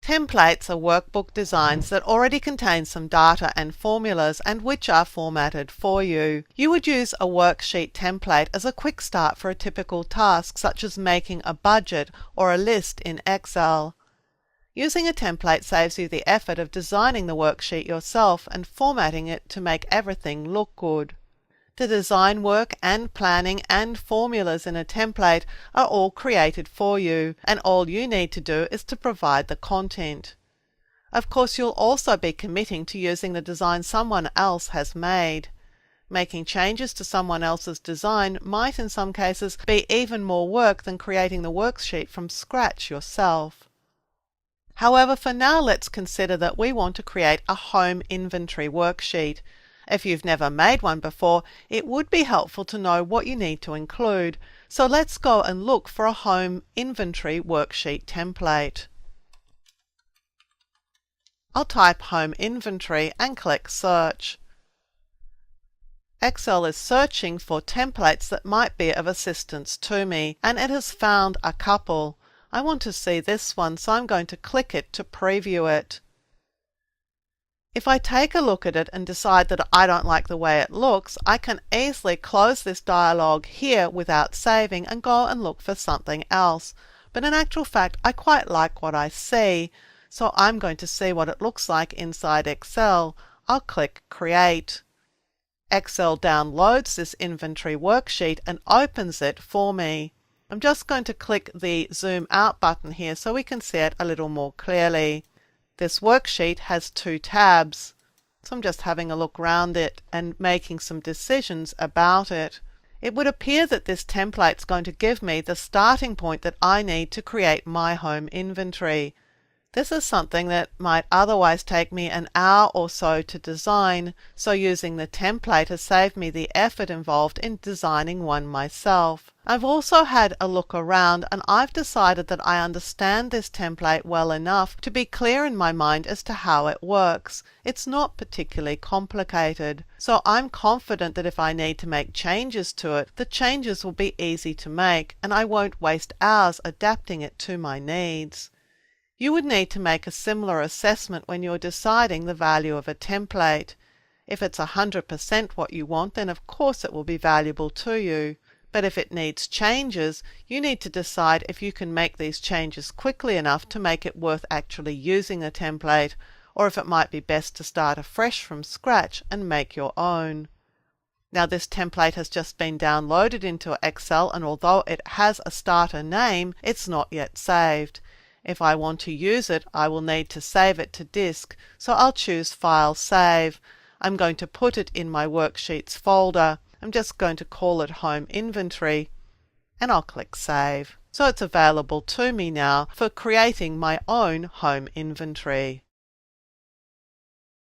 Templates are workbook designs that already contain some data and formulas and which are formatted for you. You would use a worksheet template as a quick start for a typical task such as making a budget or a list in Excel. Using a template saves you the effort of designing the worksheet yourself and formatting it to make everything look good. The design work and planning and formulas in a template are all created for you, and all you need to do is to provide the content. Of course, you'll also be committing to using the design someone else has made. Making changes to someone else's design might in some cases be even more work than creating the worksheet from scratch yourself. However, for now let's consider that we want to create a home inventory worksheet. If you've never made one before, it would be helpful to know what you need to include. So let's go and look for a home inventory worksheet template. I'll type home inventory and click search. Excel is searching for templates that might be of assistance to me, and it has found a couple. I want to see this one, so I'm going to click it to preview it. If I take a look at it and decide that I don't like the way it looks, I can easily close this dialog here without saving and go and look for something else. But in actual fact, I quite like what I see, so I'm going to see what it looks like inside Excel. I'll click Create. Excel downloads this inventory worksheet and opens it for me. I'm just going to click the Zoom Out button here so we can see it a little more clearly. This worksheet has 2 tabs, so I'm just having a look around it and making some decisions about it. It would appear that this template is going to give me the starting point that I need to create my home inventory. This is something that might otherwise take me an hour or so to design, so using the template has saved me the effort involved in designing one myself. I've also had a look around and I've decided that I understand this template well enough to be clear in my mind as to how it works. It's not particularly complicated, so I'm confident that if I need to make changes to it, the changes will be easy to make and I won't waste hours adapting it to my needs. You would need to make a similar assessment when you're deciding the value of a template. If it's 100% what you want, then of course it will be valuable to you. But if it needs changes, you need to decide if you can make these changes quickly enough to make it worth actually using a template, or if it might be best to start afresh from scratch and make your own. Now this template has just been downloaded into Excel, and although it has a starter name, it's not yet saved. If I want to use it, I will need to save it to disk, so I'll choose File Save. I'm going to put it in my Worksheets folder. I'm just going to call it Home Inventory, and I'll click Save. So it's available to me now for creating my own home inventory.